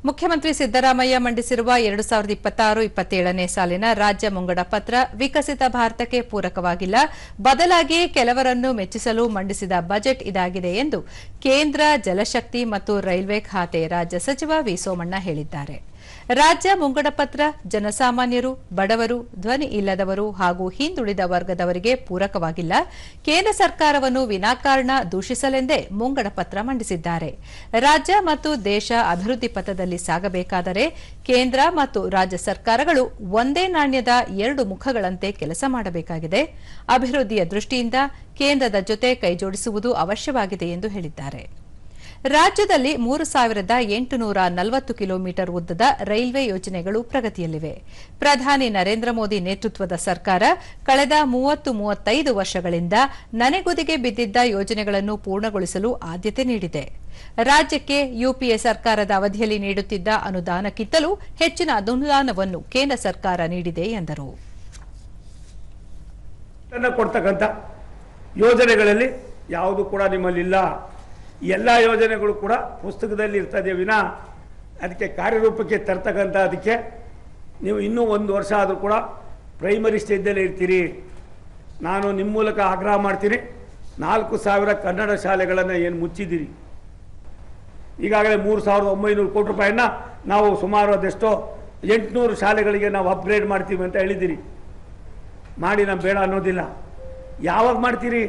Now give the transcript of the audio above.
ಮುಖ್ಯಮಂತ್ರಿ ಸಿದ್ದರಾಮಯ್ಯ ಮಂಡಿಸಿರುವ 2026-27ನೇ ಸಾಲಿನ ರಾಜ್ಯ ಮುಂಗಡ ಪತ್ರ ವಿಕಸಿತ ಭಾರತಕ್ಕೆ ಪೂರಕವಾಗಿಲ್ಲ, ಬದಲಾಗಿ ಕೆಲವರನ್ನು ಮೆಚ್ಚಿಸಲು ಮಂಡಿಸಿದ ಬಜೆಟ್ ಇದಾಗಿದೆ ಎಂದು ಕೇಂದ್ರ ಜಲಶಕ್ತಿ ಮತ್ತು ರೈಲ್ವೆ ಖಾತೆ ರಾಜ್ಯ ಸಚಿವ ವಿ ಸೋಮಣ್ಣ ಹೇಳಿದ್ದಾರೆ. ರಾಜ್ಯ ಮುಂಗಡ ಪತ್ರ ಜನಸಾಮಾನ್ಯರು, ಬಡವರು, ಧ್ವನಿ ಇಲ್ಲದವರು ಹಾಗೂ ಹಿಂದುಳಿದ ವರ್ಗದವರಿಗೆ ಪೂರಕವಾಗಿಲ್ಲ. ಕೇಂದ್ರ ಸರ್ಕಾರವನ್ನು ವಿನಾಕಾರಣ ದೂಷಿಸಲೆಂದೇ ಮುಂಗಡ ಪತ್ರ ಮಂಡಿಸಿದ್ದಾರೆ. ರಾಜ್ಯ ಮತ್ತು ದೇಶ ಅಭಿವೃದ್ಧಿ ಪಥದಲ್ಲಿ ಸಾಗಬೇಕಾದರೆ ಕೇಂದ್ರ ಮತ್ತು ರಾಜ್ಯ ಸರ್ಕಾರಗಳು ಒಂದೇ ನಾಣ್ಯದ ಎರಡು ಮುಖಗಳಂತೆ ಕೆಲಸ ಮಾಡಬೇಕಾಗಿದೆ. ಅಭಿವೃದ್ಧಿಯ ದೃಷ್ಟಿಯಿಂದ ಕೇಂದ್ರದ ಜೊತೆ ಕೈಜೋಡಿಸುವುದು ಅವಶ್ಯವಾಗಿದೆ ಎಂದು ಹೇಳಿದ್ದಾರೆ. ರಾಜ್ಯದಲ್ಲಿ 3840 ಕಿಲೋಮೀಟರ್ ಉದ್ದದ ರೈಲ್ವೆ ಯೋಜನೆಗಳು ಪ್ರಗತಿಯಲ್ಲಿವೆ. ಪ್ರಧಾನಿ ನರೇಂದ್ರ ಮೋದಿ ನೇತೃತ್ವದ ಸರ್ಕಾರ ಕಳೆದ 30-35 ವರ್ಷಗಳಿಂದ ನನೆಗುದಿಗೆ ಬಿದ್ದಿದ್ದ ಯೋಜನೆಗಳನ್ನು ಪೂರ್ಣಗೊಳಿಸಲು ಆದ್ಯತೆ ನೀಡಿದೆ. ರಾಜ್ಯಕ್ಕೆ ಯುಪಿಎ ಸರ್ಕಾರದ ಅವಧಿಯಲ್ಲಿ ನೀಡುತ್ತಿದ್ದ ಅನುದಾನಕ್ಕಿಂತಲೂ ಹೆಚ್ಚಿನ ಅನುದಾನವನ್ನು ಕೇಂದ್ರ ಸರ್ಕಾರ ನೀಡಿದೆ ಎಂದರು. ಯೋಜನೆಗಳಲ್ಲಿ ಯಾವುದು ಕೂಡ ನಿಮ್ಮಲ್ಲಿಲ್ಲ. ಎಲ್ಲ ಯೋಜನೆಗಳು ಕೂಡ ಪುಸ್ತಕದಲ್ಲಿ ಇರ್ತದೆ ವಿನಾ ಅದಕ್ಕೆ ಕಾರ್ಯರೂಪಕ್ಕೆ ತರ್ತಕ್ಕಂಥ ಅದಕ್ಕೆ ನೀವು ಇನ್ನೂ 1 ವರ್ಷ ಆದರೂ ಕೂಡ ಪ್ರೈಮರಿ ಸ್ಟೇಜಲ್ಲೇ ಇರ್ತೀರಿ. ನಾನು ನಿಮ್ಮ ಮೂಲಕ ಆಗ್ರಹ ಮಾಡ್ತೀನಿ, 4000 ಕನ್ನಡ ಶಾಲೆಗಳನ್ನು ಏನು ಮುಚ್ಚಿದ್ದೀರಿ, ಈಗಾಗಲೇ 3900 ಕೋಟಿ ರೂಪಾಯಿನ ನಾವು ಸುಮಾರು ಅದೆಷ್ಟೋ 800 ಶಾಲೆಗಳಿಗೆ ನಾವು ಅಪ್ಗ್ರೇಡ್ ಮಾಡ್ತೀವಿ ಅಂತ ಹೇಳಿದ್ದೀರಿ. ಮಾಡಿ ನಾವು ಬೇಡ ಅನ್ನೋದಿಲ್ಲ. ಯಾವಾಗ ಮಾಡ್ತೀರಿ?